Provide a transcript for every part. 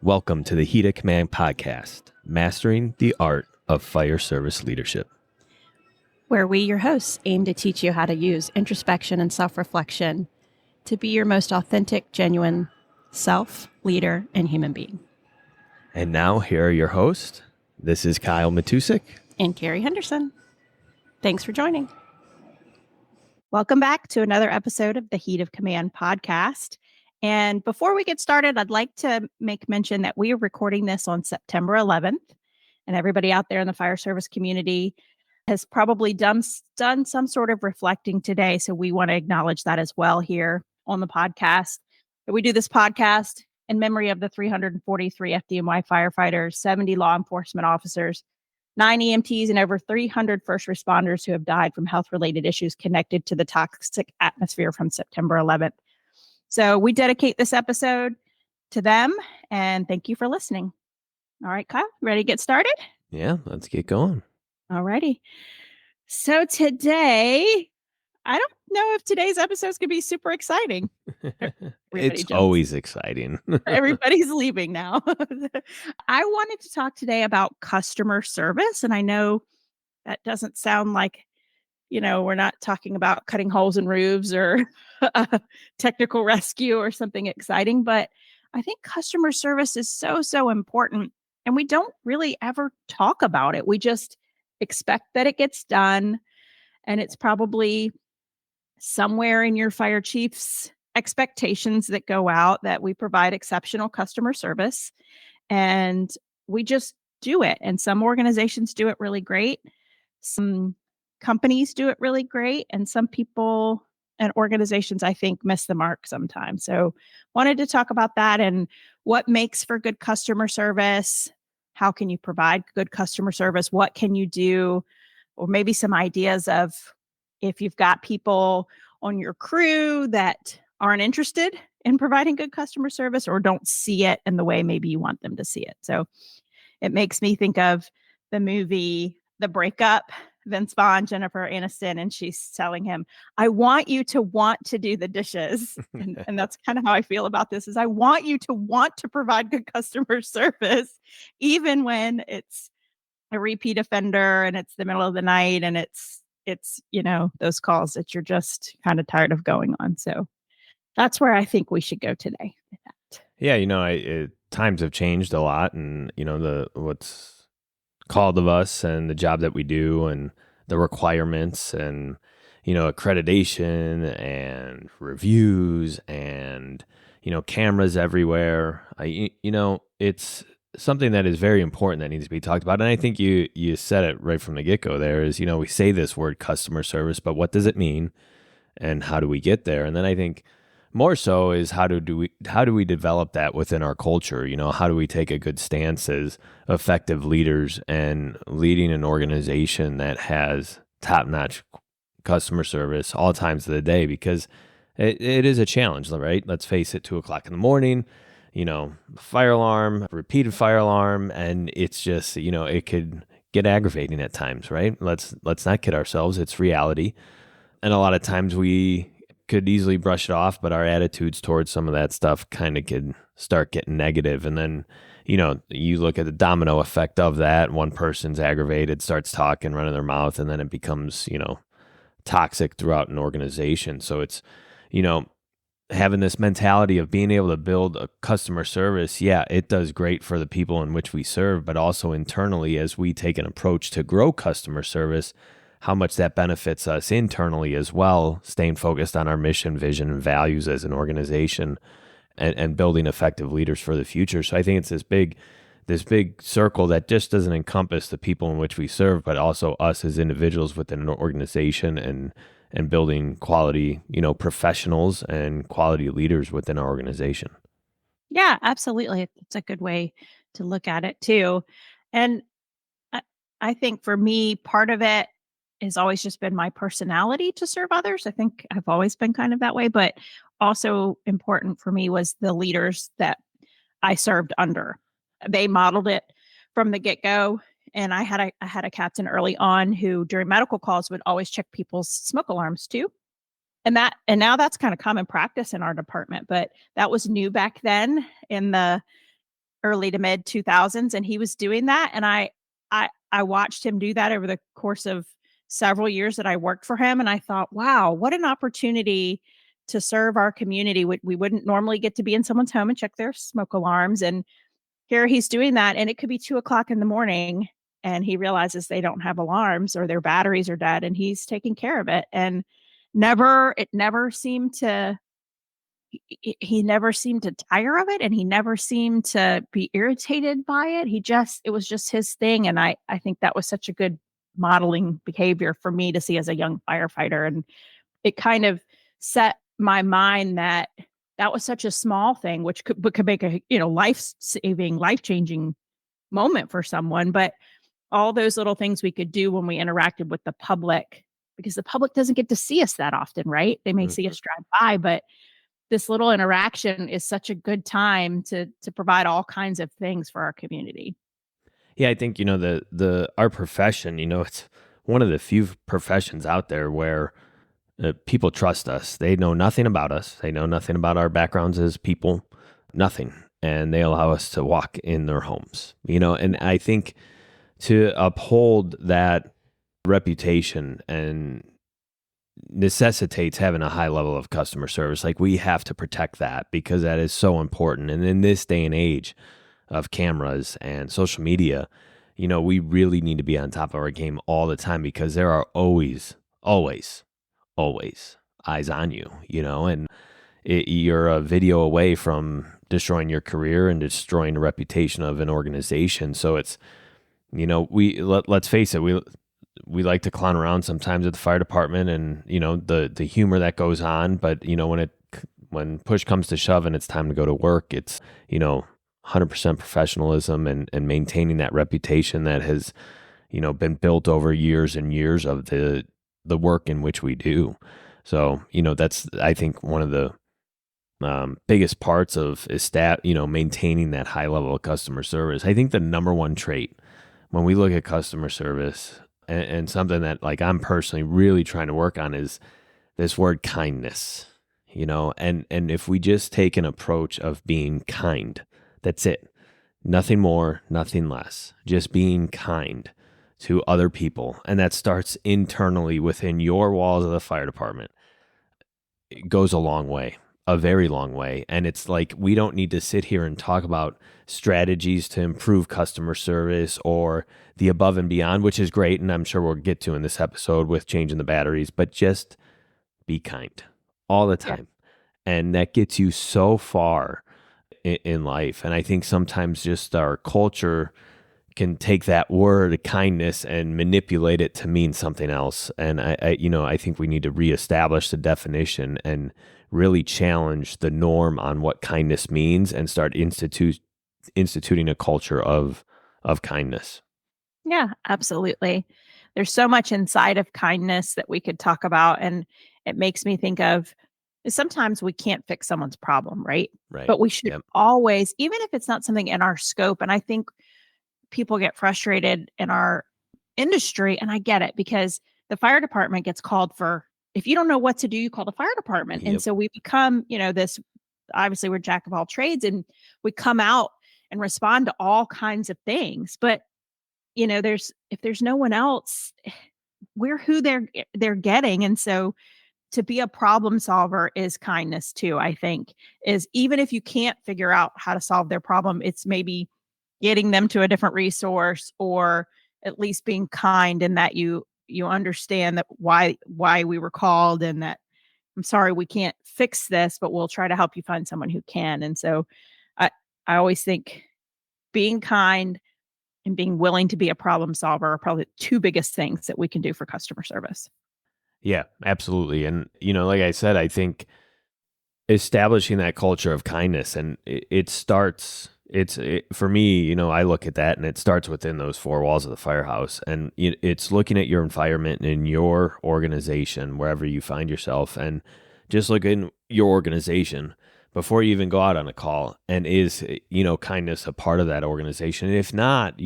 Welcome to the Heat of Command podcast, Mastering the Art of Fire Service Leadership, where we, your hosts, aim to teach you how to use introspection and self-reflection to be your most authentic, genuine self, leader, and human being. And now, here are your hosts. This is Kyle Matusik. And Kerry Henderson. Thanks for joining. Welcome back to another episode of the Heat of Command podcast. And before we get started, I'd like to make mention that we are recording this on September 11th. And everybody out there in the fire service community has probably done some sort of reflecting today. So we want to acknowledge that as well here on the podcast. We do this podcast in memory of the 343 FDNY firefighters, 70 law enforcement officers, 9 EMTs, and over 300 first responders who have died from health-related issues connected to the toxic atmosphere from September 11th. So we dedicate this episode to them, and thank you for listening. All right, Kyle, ready to get started? Yeah, let's get going. All righty. So today, I don't know if today's episode is going to be super exciting. It's always exciting. Everybody's leaving now. I wanted to talk today about customer service, and I know that doesn't sound like, we're not talking about cutting holes in roofs or technical rescue or something exciting, but I think customer service is so important, and we don't really ever talk about it. We just expect that it gets done, and it's probably somewhere in your fire chief's expectations that go out that we provide exceptional customer service, and we just do it. And some organizations do it really great. Some companies do it really great, and some people and organizations, I think, miss the mark sometimes. So wanted to talk about that and what makes for good customer service. How can you provide good customer service? What can you do? Or maybe some ideas of if you've got people on your crew that aren't interested in providing good customer service or don't see it in the way maybe you want them to see it. So it makes me think of the movie The Breakup, Vince Vaughn, Jennifer Aniston, and she's telling him, I want you to want to do the dishes. And that's kind of how I feel about this is I want you to want to provide good customer service, even when it's a repeat offender and it's the middle of the night and it's those calls that you're just kind of tired of going on. So that's where I think we should go today with that. Yeah, times have changed a lot, and what's called of us and the job that we do and the requirements and accreditation and reviews and cameras everywhere. It's something that is very important that needs to be talked about. And I think you said it right from the get-go there is, we say this word customer service, but what does it mean and how do we get there? And then I think more so is how do we develop that within our culture? How do we take a good stance as effective leaders and leading an organization that has top-notch customer service all times of the day? Because it is a challenge, right? Let's face it, 2:00 in the morning, fire alarm, repeated fire alarm, and it's just, it could get aggravating at times, right? Let's not kid ourselves. It's reality. And a lot of times we could easily brush it off, but our attitudes towards some of that stuff kind of could start getting negative. And then, you look at the domino effect of that. One person's aggravated, starts talking, running their mouth, and then it becomes, toxic throughout an organization. So it's, having this mentality of being able to build a customer service, yeah, it does great for the people in which we serve, but also internally as we take an approach to grow customer service, how much that benefits us internally as well, staying focused on our mission, vision, and values as an organization and building effective leaders for the future. So I think it's this big circle that just doesn't encompass the people in which we serve, but also us as individuals within an organization and building quality, professionals and quality leaders within our organization. Yeah, absolutely. It's a good way to look at it too. And I think for me, part of it has always just been my personality to serve others. I think I've always been kind of that way, but also important for me was the leaders that I served under. They modeled it from the get-go. And I had a captain early on who during medical calls would always check people's smoke alarms too. And now that's kind of common practice in our department, but that was new back then in the early to mid 2000s, and he was doing that, and I watched him do that over the course of several years that I worked for him, and I thought, wow, what an opportunity to serve our community. We wouldn't normally get to be in someone's home and check their smoke alarms, and here he's doing that, and it could be 2 o'clock in the morning, and he realizes they don't have alarms or their batteries are dead, and he's taking care of it. And it never seemed to, he never seemed to tire of it, and he never seemed to be irritated by it. It was just his thing. And I think that was such a good modeling behavior for me to see as a young firefighter. And it kind of set my mind that that was such a small thing, which could make a, life-saving, life-changing moment for someone. But all those little things we could do when we interacted with the public, because the public doesn't get to see us that often, right? They may see us drive by, but this little interaction is such a good time to provide all kinds of things for our community. Yeah, I think, the our profession, it's one of the few professions out there where people trust us. They know nothing about us. They know nothing about our backgrounds as people, nothing. And they allow us to walk in their homes, and I think to uphold that reputation and necessitates having a high level of customer service. Like, we have to protect that because that is so important. And in this day and age of cameras and social media, we really need to be on top of our game all the time because there are always, always, always eyes on you, and you're a video away from destroying your career and destroying the reputation of an organization. So it's, let's face it, we like to clown around sometimes at the fire department and, the humor that goes on. But, when push comes to shove and it's time to go to work, it's, 100% professionalism and maintaining that reputation that has, been built over years and years of the work in which we do. So, that's, I think, one of the biggest parts of maintaining that high level of customer service. I think the number one trait when we look at customer service and something that, like, I'm personally really trying to work on is this word kindness, and if we just take an approach of being kind, that's it. Nothing more, nothing less. Just being kind to other people. And that starts internally within your walls of the fire department. It goes a long way, a very long way. And it's like, we don't need to sit here and talk about strategies to improve customer service or the above and beyond, which is great. And I'm sure we'll get to in this episode with changing the batteries, but just be kind all the time. Yeah. And that gets you so far in life. And I think sometimes just our culture can take that word kindness and manipulate it to mean something else. And I think we need to reestablish the definition and really challenge the norm on what kindness means and start instituting a culture of kindness. Yeah, absolutely. There's so much inside of kindness that we could talk about. And it makes me think of, sometimes we can't fix someone's problem, right? Right. But we should always, even if it's not something in our scope. And I think people get frustrated in our industry, and I get it, because the fire department gets called for, if you don't know what to do, you call the fire department. Yep. And so we become, this, obviously we're jack of all trades, and we come out and respond to all kinds of things. But, if there's no one else, we're who they're getting. And so to be a problem solver is kindness too, I think, is even if you can't figure out how to solve their problem, it's maybe getting them to a different resource, or at least being kind in that you understand that why we were called, and that, I'm sorry, we can't fix this, but we'll try to help you find someone who can. And so I always think being kind and being willing to be a problem solver are probably the two biggest things that we can do for customer service. Yeah, absolutely. And, like I said, I think establishing that culture of kindness, and it starts, for me, I look at that and it starts within those four walls of the firehouse. And it's looking at your environment and your organization, wherever you find yourself, and just look in your organization before you even go out on a call. And is, kindness a part of that organization? And if not,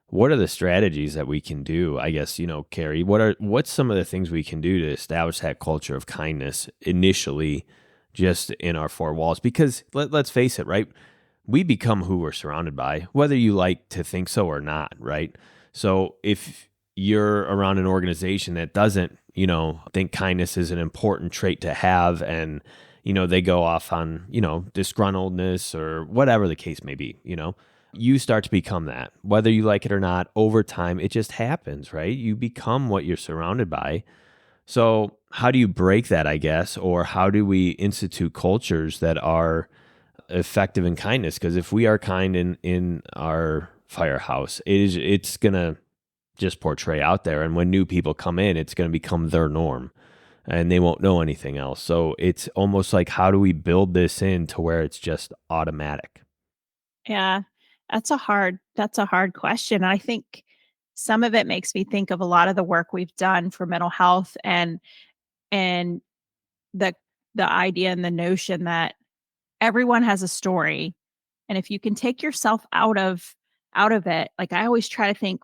what are the strategies that we can do? I guess, Kerry, what's some of the things we can do to establish that culture of kindness initially just in our four walls? Because let's face it, right? we become who we're surrounded by, whether you like to think so or not, right? So if you're around an organization that doesn't, think kindness is an important trait to have, and, they go off on, disgruntledness or whatever the case may be, you start to become that, whether you like it or not. Over time, it just happens, right? You become what you're surrounded by. So how do you break that, I guess, or how do we institute cultures that are effective in kindness? Because if we are kind in our firehouse, it's gonna just portray out there, and when new people come in, it's gonna become their norm, and they won't know anything else. So it's almost like, how do we build this in to where it's just automatic? Yeah, that's a hard question. I think some of it makes me think of a lot of the work we've done for mental health and the the idea and the notion that everyone has a story, and if you can take yourself out of it, like I always try to think,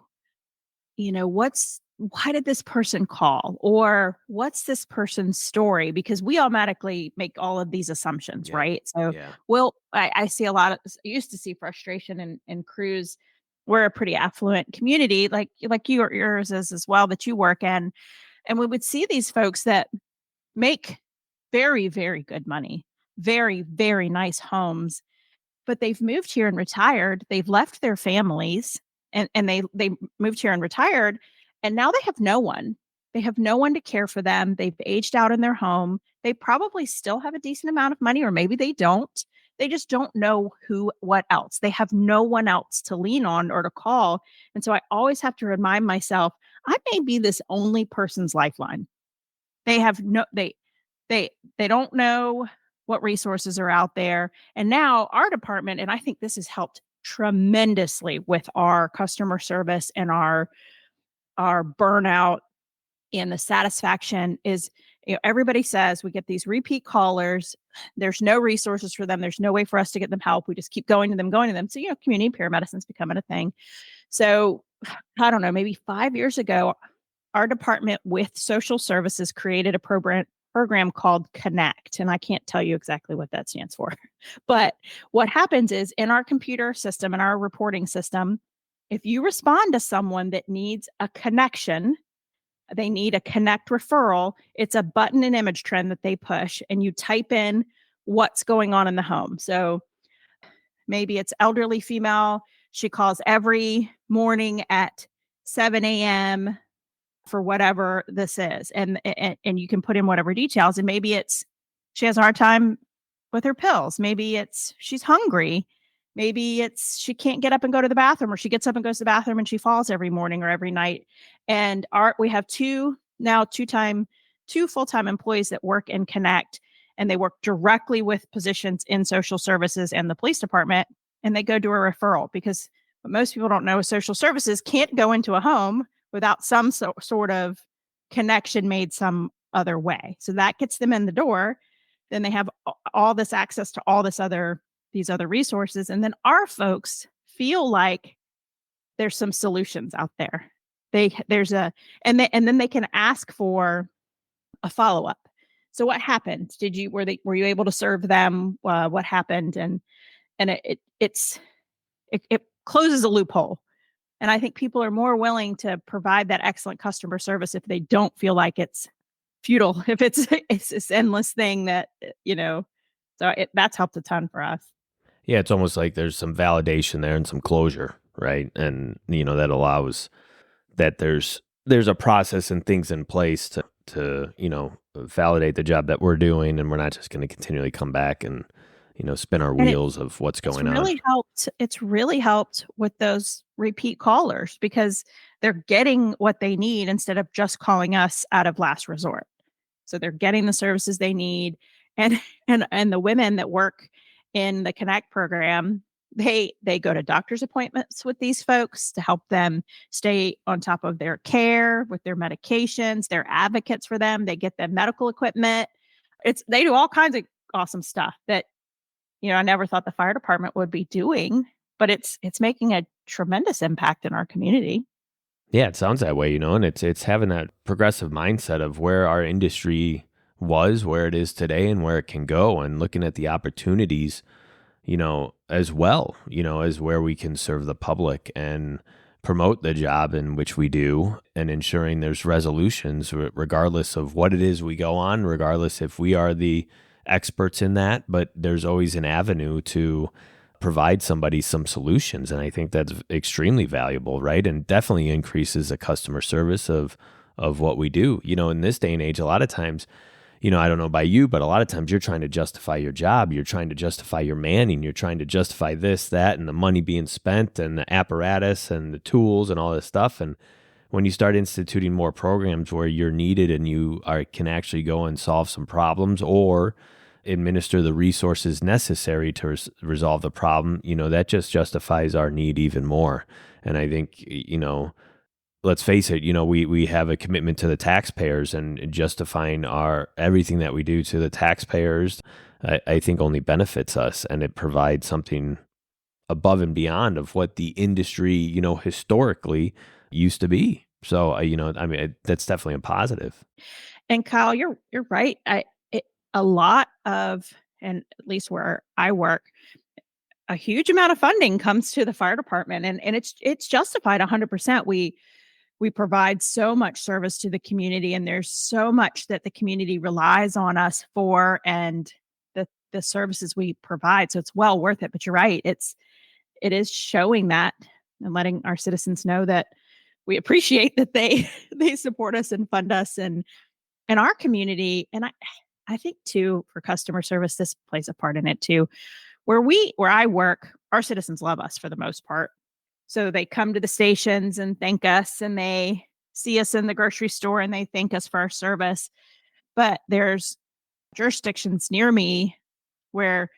why did this person call, or what's this person's story? Because we automatically make all of these assumptions, Yeah, right? So, yeah, well, I see a lot of, I used to see frustration in crews. We're a pretty affluent community, like yours is as well, that you work in, and we would see these folks that make very, very good money, very, very nice homes, but they've moved here and retired. They've left their families, and they moved here and retired, and now they have no one. They have no one to care for them. They've aged out in their home. They probably still have a decent amount of money, or maybe they don't. They just don't know what else. They have no one else to lean on or to call. And so I always have to remind myself, I may be this only person's lifeline. They have no they they don't know what resources are out there. And now our department, and I think this has helped tremendously with our customer service and our burnout and the satisfaction is, everybody says we get these repeat callers. There's no resources for them. There's no way for us to get them help. We just keep going to them, going to them. So, community paramedicine's becoming a thing. So I don't know, maybe 5 years ago, our department with social services created a program called Connect. And I can't tell you exactly what that stands for. But what happens is, in our computer system, in our reporting system, if you respond to someone that needs a connection, they need a Connect referral, it's a button and image trend that they push, and you type in what's going on in the home. So maybe it's elderly female. She calls every morning at 7 a.m. for whatever this is. And you can put in whatever details. And maybe it's she has a hard time with her pills. Maybe it's she's hungry. Maybe it's she can't get up and go to the bathroom, or she gets up and goes to the bathroom and she falls every morning or every night. And we have two full-time employees that work in Connect, and they work directly with positions in social services and the police department, and they go do a referral, because what most people don't know is social services can't go into a home without some sort of connection made some other way. So that gets them in the door. Then they have all this access to all these other resources. And then our folks feel like there's some solutions out there. There's a, and then they can ask for a follow-up. So what happened? Were you able to serve them? What happened? And it closes a loophole. And I think people are more willing to provide that excellent customer service if they don't feel like it's futile, if it's this endless thing that, that's helped a ton for us. Yeah, it's almost like there's some validation there and some closure, right? And that allows that there's a process and things in place to validate the job that we're doing, and we're not just going to continually come back and spin our And wheels of what's going on. it's really helped with those repeat callers, because they're getting what they need instead of just calling us out of last resort. So they're getting the services they need. And and the women that work in the Connect program, they go to doctor's appointments with these folks to help them stay on top of their care with their medications. They're advocates for them. They get them medical equipment. They do all kinds of awesome stuff that, I never thought the fire department would be doing, but it's making a tremendous impact in our community. Yeah, it sounds that way, and it's having that progressive mindset of where our industry was, where it is today, and where it can go, and looking at the opportunities as well, as where we can serve the public and promote the job in which we do, and ensuring there's resolutions regardless of what it is we go on, regardless if we are the experts in that, but there's always an avenue to provide somebody some solutions. And I think that's extremely valuable, right? And definitely increases the customer service of what we do. In this day and age, a lot of times, I don't know about you, but a lot of times you're trying to justify your job. You're trying to justify your manning. You're trying to justify this, that, and the money being spent and the apparatus and the tools and all this stuff. And when you start instituting more programs where you're needed and can actually go and solve some problems or administer the resources necessary to resolve the problem, that just justifies our need even more. And I think, let's face it, we have a commitment to the taxpayers, and justifying everything that we do to the taxpayers, I think only benefits us, and it provides something above and beyond of what the industry, historically used to be. So, that's definitely a positive. And Kyle, you're right. A lot of, and at least where I work, a huge amount of funding comes to the fire department, and it's justified 100%. We provide so much service to the community, and there's so much that the community relies on us for, and the services we provide. So it's well worth it. But you're right. It is showing that and letting our citizens know that we appreciate that they support us and fund us and our community. And I think too, for customer service, this plays a part in it too. Where I work, our citizens love us for the most part. So they come to the stations and thank us, and they see us in the grocery store and they thank us for our service. But there's jurisdictions near me where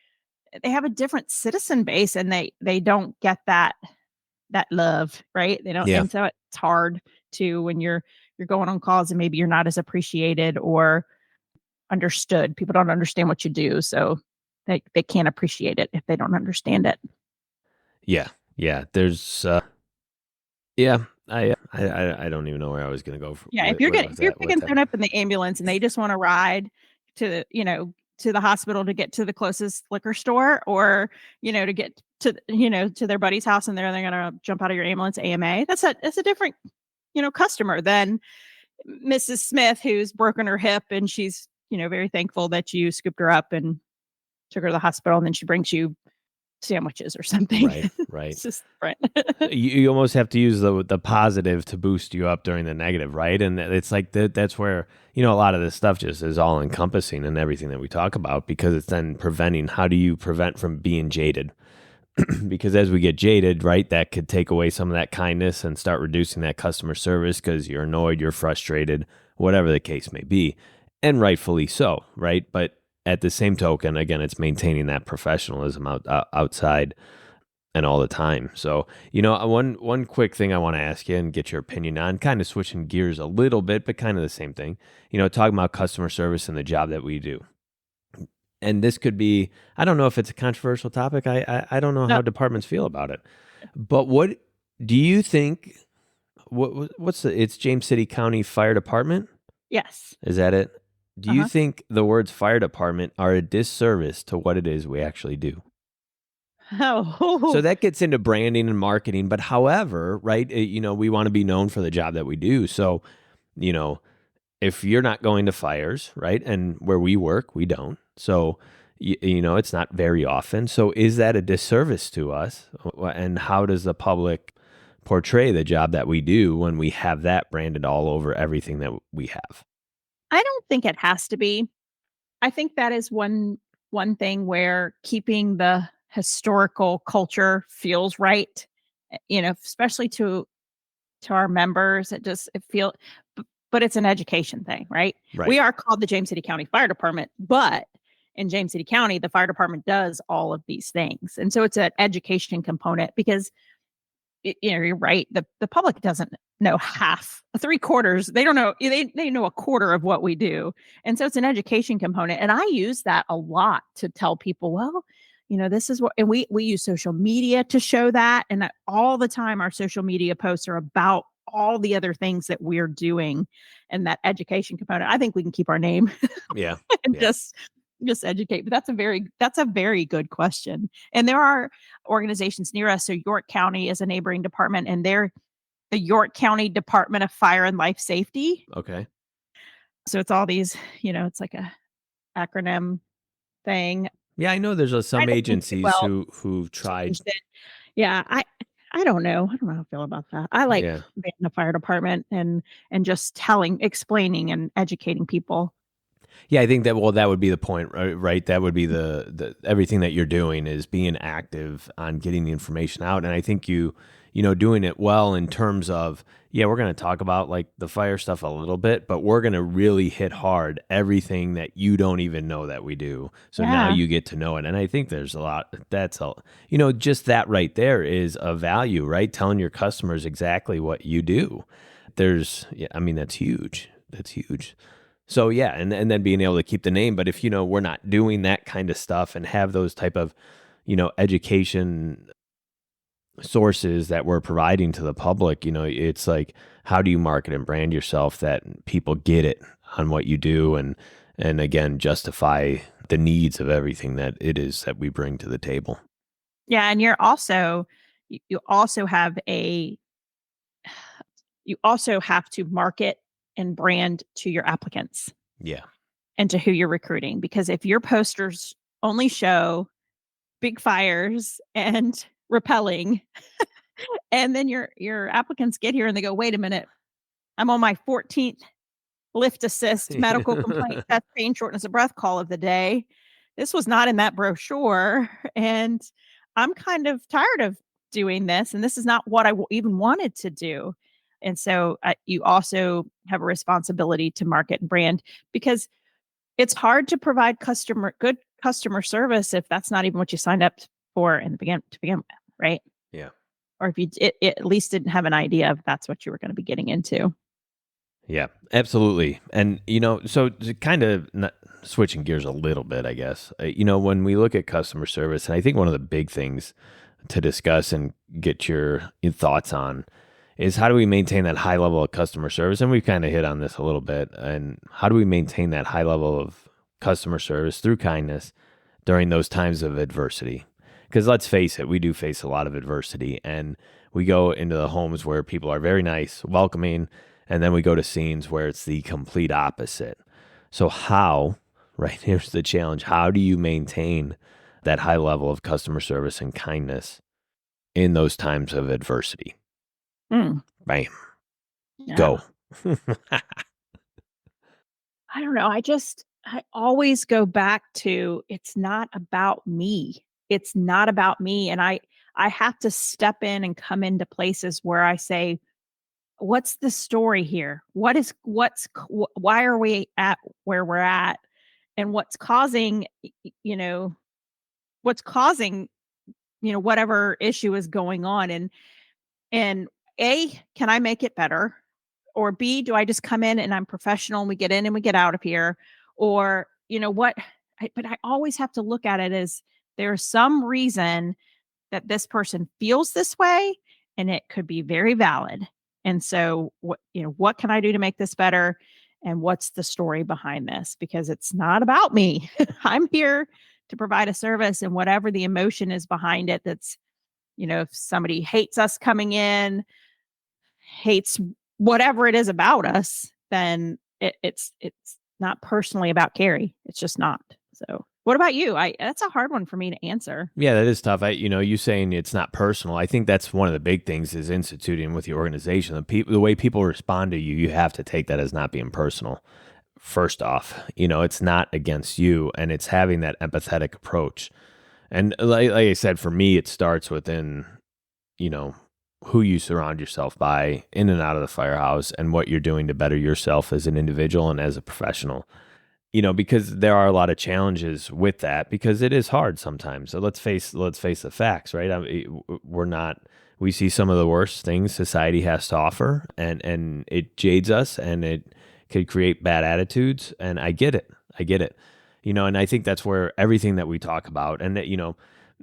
they have a different citizen base, and they don't get that love, right? They don't, Yeah. and so it's hard to, when you're going on calls and maybe you're not as appreciated or understood. People don't understand what you do, so they can't appreciate it if they don't understand it. Yeah. Yeah. There's, yeah, I don't even know where I was going to go Yeah, if with you're that. With picking that. someone up in the ambulance and they just want to ride to to the hospital to get to the closest liquor store, or to get to to their buddy's house, and they're gonna jump out of your ambulance AMA. That's a different customer than Mrs. Smith, who's broken her hip and she's very thankful that you scooped her up and took her to the hospital, and then she brings you sandwiches or something. Right. Right. It's just different. You almost have to use the positive to boost you up during the negative, right? And it's like that's where a lot of this stuff just is all encompassing in everything that we talk about, because it's then preventing. How do you prevent from being jaded? Because as we get jaded, right, that could take away some of that kindness and start reducing that customer service because you're annoyed, you're frustrated, whatever the case may be, and rightfully so, right? But at the same token, again, it's maintaining that professionalism outside and all the time. So, one quick thing I want to ask you and get your opinion on, kind of switching gears a little bit, but kind of the same thing, talking about customer service and the job that we do. And this could be, I don't know if it's a controversial topic. I don't know No. how departments feel about it. But what do you think, it's James City County Fire Department? Yes. Is that it? Do you Uh-huh. think the words fire department are a disservice to what it is we actually do? Oh. So that gets into branding and marketing. But however, right, we want to be known for the job that we do. So, you know, if you're not going to fires, right, and where we work, we don't. So, it's not very often. So is that a disservice to us? And how does the public portray the job that we do when we have that branded all over everything that we have? I don't think it has to be. I think that is one thing where keeping the historical culture feels right. Especially to our members. It feel but it's an education thing, right? Right. We are called the James City County Fire Department, but in James City County, the fire department does all of these things. And so it's an education component because you're right. The public doesn't know half, three quarters. They don't know. They know a quarter of what we do. And so it's an education component. And I use that a lot to tell people, well, this is what, and we use social media to show that. And all the time, our social media posts are about all the other things that we're doing and that education component. I think we can keep our name Yeah. and Yeah. just Just educate. But that's a very good question. And there are organizations near us. So York County is a neighboring department, and they're the York County Department of Fire and Life Safety. Okay. So it's all these, it's like a acronym thing. Yeah, I know there's I some don't think they agencies well who've tried. changed it. Yeah, I don't know. I don't know how I feel about that. I like Yeah. being in the fire department and just explaining and educating people. Yeah, I think that that would be the point, right? That would be the everything that you're doing is being active on getting the information out. And I think doing it well in terms of, yeah, we're going to talk about like the fire stuff a little bit, but we're going to really hit hard everything that you don't even know that we do. So now Yeah. you get to know it. And I think there's a lot just that right there is a value, right? Telling your customers exactly what you do. Yeah, I mean, that's huge. That's huge. So yeah, and then being able to keep the name. But if we're not doing that kind of stuff and have those type of education sources that we're providing to the public, it's like, how do you market and brand yourself that people get it on what you do, and again justify the needs of everything that it is that we bring to the table. Yeah, and you also have a you also have to market and brand to your applicants Yeah. and to who you're recruiting, because if your posters only show big fires and repelling, and then your applicants get here and they go, "Wait a minute, I'm on my 14th lift assist medical complaint, chest pain, shortness of breath call of the day. This was not in that brochure, and I'm kind of tired of doing this, and this is not what I even wanted to do." And so you also have a responsibility to market and brand, because it's hard to provide good customer service if that's not even what you signed up for to begin with, right? Yeah. Or if it at least didn't have an idea of that's what you were going to be getting into. Yeah, absolutely. And, so to kind of switching gears a little bit, I guess, when we look at customer service, and I think one of the big things to discuss and get your thoughts on is, how do we maintain that high level of customer service? And we've kind of hit on this a little bit. And how do we maintain that high level of customer service through kindness during those times of adversity? Because let's face it, we do face a lot of adversity, and we go into the homes where people are very nice, welcoming, and then we go to scenes where it's the complete opposite. So right, here's the challenge. How do you maintain that high level of customer service and kindness in those times of adversity? Mm, Bam. yeah. Go. I don't know. I always go back to, it's not about me. It's not about me. And I have to step in and come into places where I say, what's the story here? Why are we at where we're at? And what's causing, whatever issue is going on. And A, can I make it better? Or B, do I just come in and I'm professional and we get in and we get out of here? Or, what? But I always have to look at it as, there's some reason that this person feels this way, and it could be very valid. And so what can I do to make this better? And what's the story behind this? Because it's not about me. I'm here to provide a service, and whatever the emotion is behind it, that's, if somebody hates us coming in, hates whatever it is about us, then it's not personally about Carrie. It's just not. So what about you? That's a hard one for me to answer. Yeah, that is tough. You saying it's not personal. I think that's one of the big things is instituting with the organization. The way people respond to you, you have to take that as not being personal. First off, it's not against you, and it's having that empathetic approach. And like I said, for me, it starts within, who you surround yourself by in and out of the firehouse, and what you're doing to better yourself as an individual and as a professional. Because there are a lot of challenges with that, because it is hard sometimes. So let's face the facts, right? We see some of the worst things society has to offer, and it jades us, and it could create bad attitudes. And I get it. And I think that's where everything that we talk about, and that,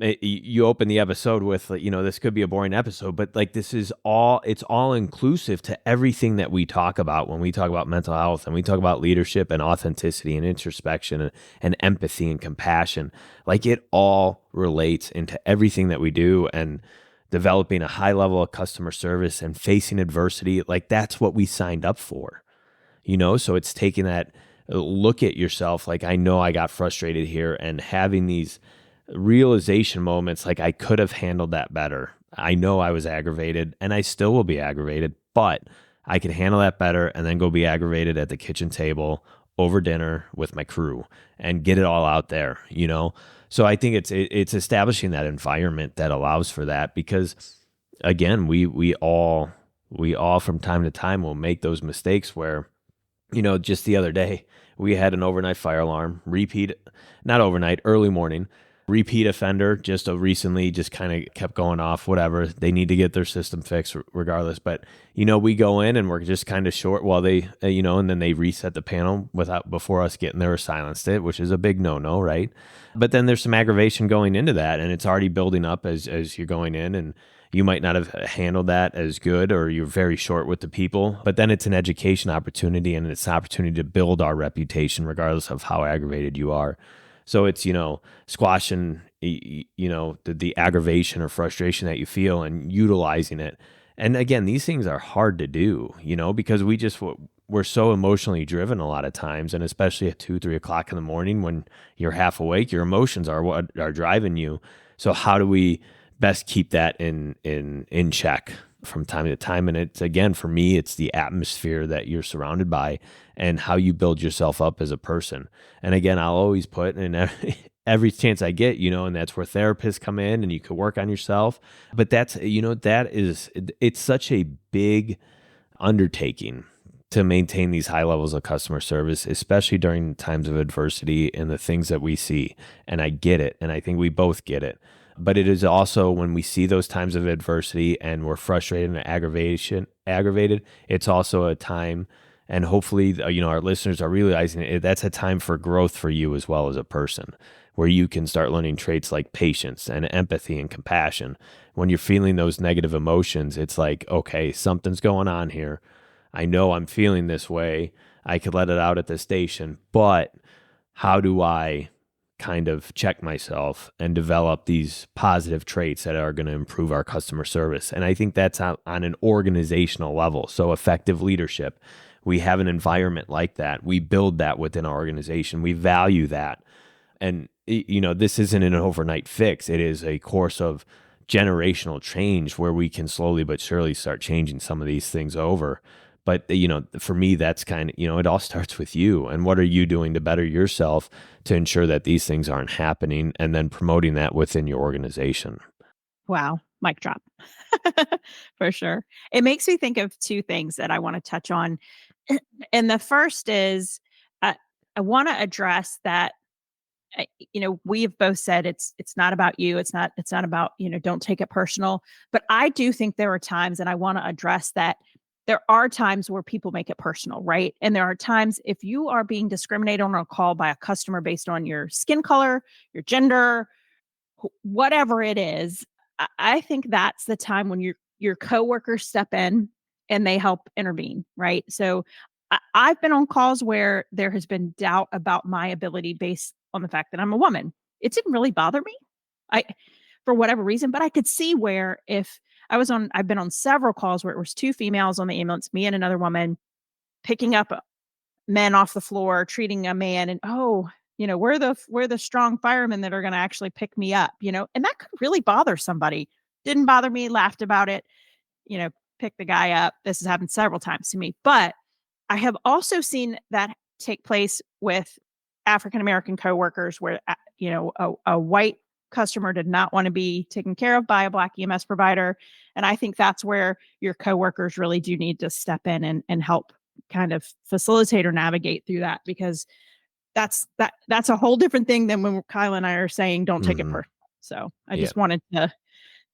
you open the episode with, like, this could be a boring episode, but like it's all inclusive to everything that we talk about when we talk about mental health and we talk about leadership and authenticity and introspection and empathy and compassion. Like it all relates into everything that we do, and developing a high level of customer service and facing adversity. Like that's what we signed up for, so it's taking that look at yourself. Like, I know I got frustrated here, and having these realization moments, like I could have handled that better. I know I was aggravated and I still will be aggravated, but I can handle that better and then go be aggravated at the kitchen table over dinner with my crew and get it all out there. So I think it's establishing that environment that allows for that, because again, we all from time to time will make those mistakes where, just the other day, we had an overnight fire alarm, not overnight, early morning, repeat offender, just recently, just kind of kept going off, whatever. They need to get their system fixed regardless. But, we go in and we're just kind of short while they, and then they reset the panel before us getting there or silenced it, which is a big no-no, right? But then there's some aggravation going into that, and it's already building up as you're going in, and you might not have handled that as good, or you're very short with the people. But then it's an education opportunity, and it's an opportunity to build our reputation regardless of how aggravated you are. So it's, squashing, the aggravation or frustration that you feel and utilizing it. And again, these things are hard to do, because we're so emotionally driven a lot of times. And especially at 2-3 o'clock in the morning when you're half awake, your emotions are what are driving you. So how do we best keep that in check from time to time? And it's, again, for me, it's the atmosphere that you're surrounded by and how you build yourself up as a person. And again, I'll always put in every chance I get, and that's where therapists come in and you can work on yourself. But it's such a big undertaking to maintain these high levels of customer service, especially during times of adversity and the things that we see. And I get it. And I think we both get it. But it is also, when we see those times of adversity and we're frustrated and aggravated, it's also a time, and hopefully, our listeners are realizing that's a time for growth for you as well as a person, where you can start learning traits like patience and empathy and compassion. When you're feeling those negative emotions, it's like, okay, something's going on here. I know I'm feeling this way. I could let it out at the station, but how do I kind of check myself and develop these positive traits that are going to improve our customer service? And I think that's on an organizational level. So effective leadership, we have an environment like that. We build that within our organization. We value that. And, this isn't an overnight fix. It is a course of generational change where we can slowly but surely start changing some of these things over. But, for me, that's kind of, it all starts with you. And what are you doing to better yourself to ensure that these things aren't happening, and then promoting that within your organization? Wow, mic drop. For sure. It makes me think of two things that I want to touch on. And the first is, uh, I want to address that. We have both said it's not about you. It's not about, don't take it personal. But I do think there are times, and I want to address that there are times where people make it personal, right? And there are times, if you are being discriminated on a call by a customer based on your skin color, your gender, whatever it is, I think that's the time when your coworkers step in and they help intervene, right? So I've been on calls where there has been doubt about my ability based on the fact that I'm a woman. It didn't really bother me. I For whatever reason, but I could see where, if I've been on several calls where it was two females on the ambulance, me and another woman, picking up men off the floor, treating a man, and, oh, we're the strong firemen that are going to actually pick me up, and that could really bother somebody. Didn't bother me, laughed about it, you know, pick the guy up. This has happened several times to me, but I have also seen that take place with African American coworkers where, a white customer did not want to be taken care of by a Black EMS provider. And I think that's where your coworkers really do need to step in and help kind of facilitate or navigate through that, because that's a whole different thing than when Kyle and I are saying don't take it Mm-hmm. personal. So I Yeah. just wanted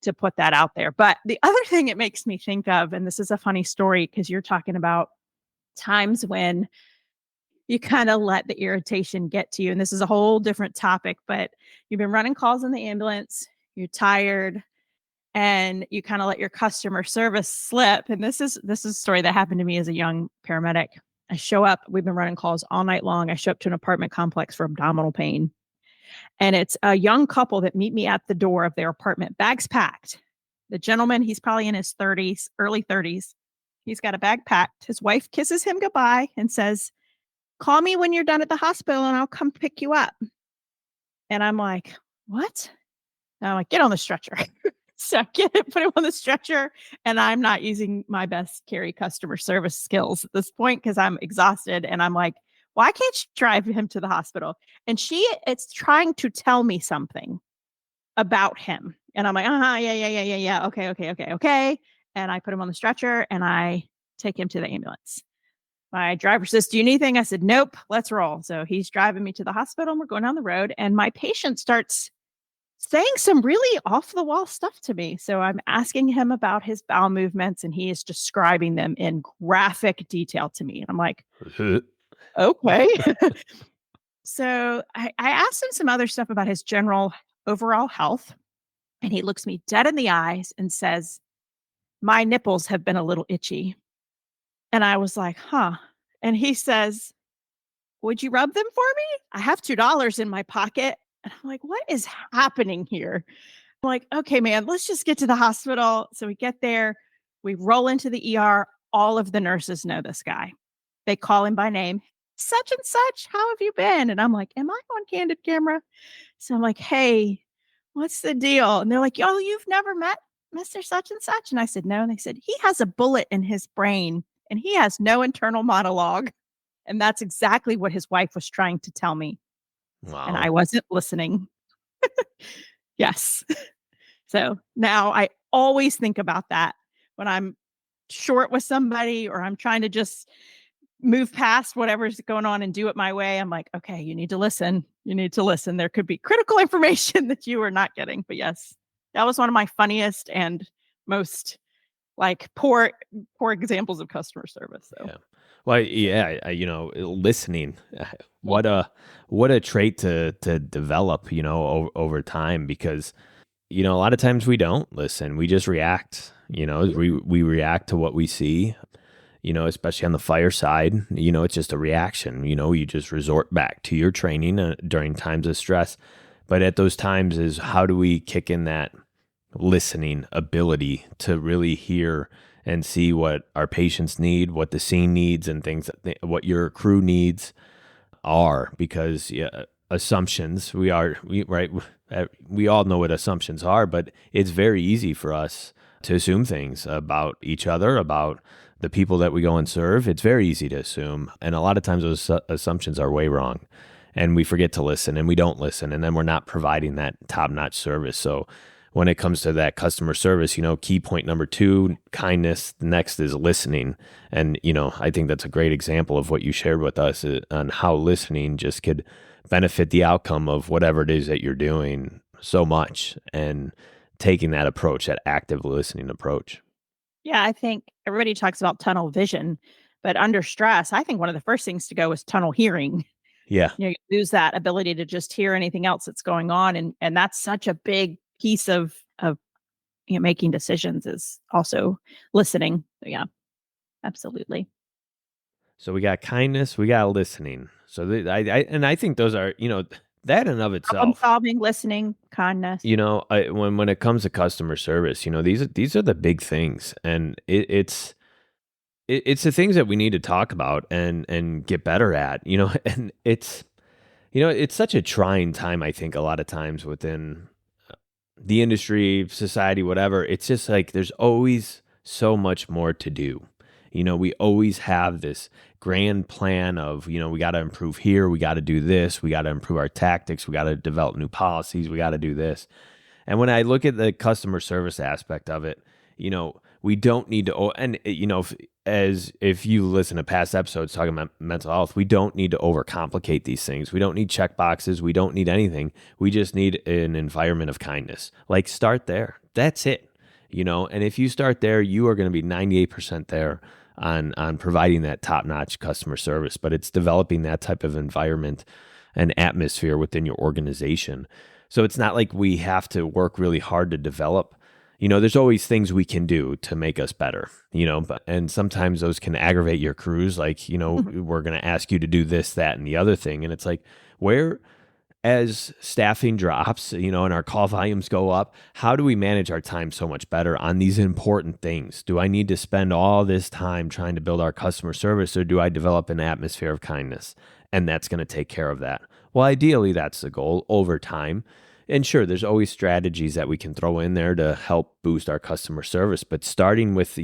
to put that out there. But the other thing it makes me think of, and this is a funny story because you're talking about times when you kind of let the irritation get to you. And this is a whole different topic, but you've been running calls in the ambulance. you're tired, and you kind of let your customer service slip. And this is a story that happened to me as a young paramedic. I show up, we've been running calls all night long. I show up to an apartment complex for abdominal pain. And it's a young couple that meet me at the door of their apartment, bags packed. The gentleman, he's probably in his 30s, early 30s. He's got a bag packed. His wife kisses him goodbye and says, "Call me when you're done at the hospital and I'll come pick you up." And I'm like, "What?" And I'm like, "Get on the stretcher." So I put him on the stretcher, and I'm not using my best Kerry customer service skills at this point because I'm exhausted. And I'm like, "Why can't you drive him to the hospital?" And it's trying to tell me something about him. And I'm like, yeah, yeah, yeah, yeah, yeah. Okay, okay, okay, okay. And I put him on the stretcher and I take him to the ambulance. My driver says, "Do you need anything?" I said, "Nope, let's roll." So he's driving me to the hospital and we're going down the road. And my patient starts saying some really off the wall stuff to me. So I'm asking him about his bowel movements and he is describing them in graphic detail to me. And I'm like, okay. So I asked him some other stuff about his general overall health. And he looks me dead in the eyes and says, "My nipples have been a little itchy." And I was like, huh. And he says, "Would you rub them for me? I have $2 in my pocket." And I'm like, what is happening here? I'm like, okay, man, let's just get to the hospital. So we get there, we roll into the ER. All of the nurses know this guy. They call him by name, "Such and such, how have you been?" And I'm like, am I on candid camera? So I'm like, "Hey, what's the deal?" And they're like, "Oh, you've never met Mr. Such and such?" And I said, "No." And they said, "He has a bullet in his brain and he has no internal monologue." And that's exactly what his wife was trying to tell me. And I Wow. wasn't listening. Yes. So now I always think about that when I'm short with somebody or I'm trying to just move past whatever's going on and do it my way. I'm like, okay, you need to listen. You need to listen. There could be critical information that you are not getting. But yes, that was one of my funniest and most like poor examples of customer service. So Yeah. Well, yeah, listening. yeah. What a trait to develop, over time because a lot of times we don't listen. We just react, we react to what we see, especially on the fire side, it's just a reaction, you just resort back to your training during times of stress. But at those times is how do we kick in that listening ability to really hear and see what our patients need, what the scene needs, and things what your crew needs are. Because assumptions, we all know what assumptions are, but it's very easy for us to assume things about each other, about the people that we go and serve. It's very easy to assume, and a lot of times those assumptions are way wrong, and we forget to listen, and we don't listen, and then we're not providing that top-notch service. So when it comes to that customer service, key point number 2, kindness. The next is listening. And, I think that's a great example of what you shared with us on how listening just could benefit the outcome of whatever it is that you're doing so much, and taking that approach, that active listening approach. Yeah, I think everybody talks about tunnel vision, but under stress, I think one of the first things to go is tunnel hearing. Yeah. You lose that ability to just hear anything else that's going on, and that's such a big piece of making decisions is also listening. So, yeah, absolutely. So we got kindness, we got listening. So I think those are, that in and of Problem itself. solving, listening, kindness. When it comes to customer service, these are the big things, and it's the things that we need to talk about and get better at, and it's such a trying time. I think a lot of times within the industry, society, whatever, it's just like there's always so much more to do. We always have this grand plan of, we got to improve here, we got to do this, we got to improve our tactics, we got to develop new policies, we got to do this. And when I look at the customer service aspect of it, we don't need to, and if you listen to past episodes talking about mental health, we don't need to overcomplicate these things. We don't need check boxes. We don't need anything. We just need an environment of kindness. Like, start there. That's it. And if you start there, you are going to be 98% there on providing that top-notch customer service. But it's developing that type of environment and atmosphere within your organization. So it's not like we have to work really hard to develop. There's always things we can do to make us better, and sometimes those can aggravate your crews. Like, we're going to ask you to do this, that, and the other thing. And it's like, where, as staffing drops, and our call volumes go up, how do we manage our time so much better on these important things? Do I need to spend all this time trying to build our customer service, or do I develop an atmosphere of kindness? And that's going to take care of that. Well, ideally, that's the goal over time. And sure, there's always strategies that we can throw in there to help boost our customer service. But starting with,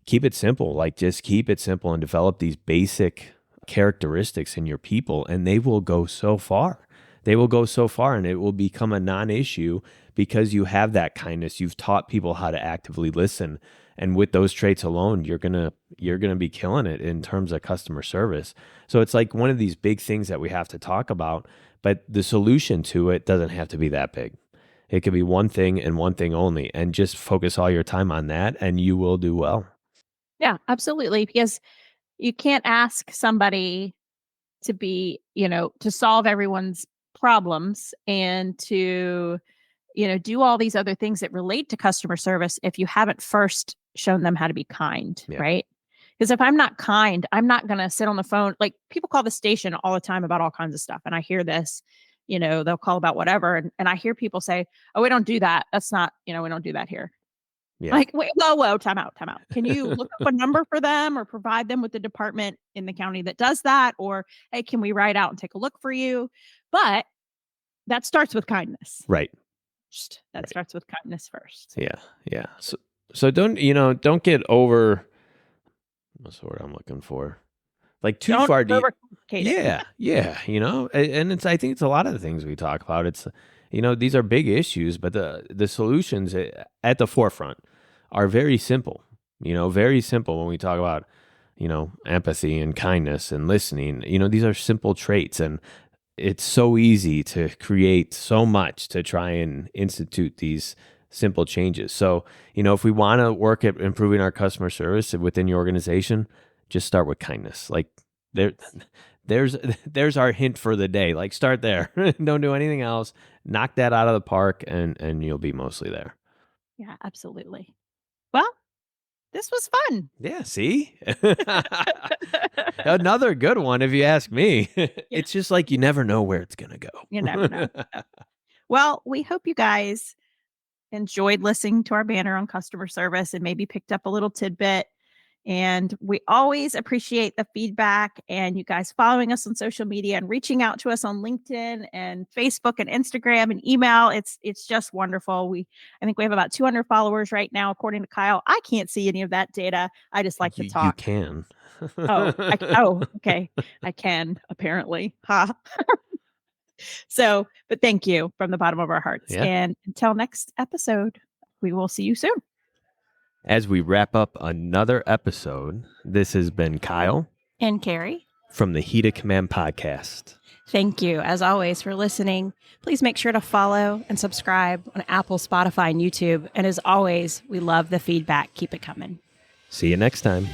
keep it simple. Like, just keep it simple and develop these basic characteristics in your people, and they will go so far. They will go so far, and it will become a non-issue because you have that kindness. You've taught people how to actively listen. And with those traits alone, you're gonna be killing it in terms of customer service. So it's like one of these big things that we have to talk about, but the solution to it doesn't have to be that big. It could be one thing and one thing only, and just focus all your time on that, and you will do well. Yeah, absolutely. Because you can't ask somebody to be, to solve everyone's problems and to, do all these other things that relate to customer service if you haven't first shown them how to be kind, Yeah. right? Because if I'm not kind, I'm not going to sit on the phone. Like, people call the station all the time about all kinds of stuff. And I hear this, they'll call about whatever. And I hear people say, oh, we don't do that. That's not, we don't do that here. Yeah. Like, wait, whoa, time out. Can you look up a number for them or provide them with the department in the county that does that? Or, hey, can we ride out and take a look for you? But that starts with kindness. Right. That starts with kindness first. Yeah. Yeah. So don't get over, what's the word I'm looking for? Like, too Don't far deep. Yeah. Yeah. And I think it's a lot of the things we talk about. It's, these are big issues, but the solutions at the forefront are very simple, very simple when we talk about, empathy and kindness and listening. These are simple traits, and it's so easy to create so much to try and institute these simple changes. So, if we want to work at improving our customer service within your organization, just start with kindness. Like, there's our hint for the day. Like, start there. Don't do anything else. Knock that out of the park, and you'll be mostly there. Yeah, absolutely. Well, this was fun. Yeah, see? Another good one, if you ask me. It's just like, you never know where it's going to go. You never know. Well, we hope you guys enjoyed listening to our banner on customer service and maybe picked up a little tidbit. And we always appreciate the feedback and you guys following us on social media and reaching out to us on LinkedIn and Facebook and Instagram and email. It's just wonderful. I think we have about 200 followers right now, according to Kyle. I can't see any of that data. I just like to talk. You can. Okay. I can, apparently. Ha. So, but thank you from the bottom of our hearts. Yeah. And until next episode, we will see you soon. As we wrap up another episode, this has been Kyle and Kerry from the Heat of Command podcast. Thank you, as always, for listening. Please make sure to follow and subscribe on Apple, Spotify, and YouTube. And as always, we love the feedback. Keep it coming. See you next time.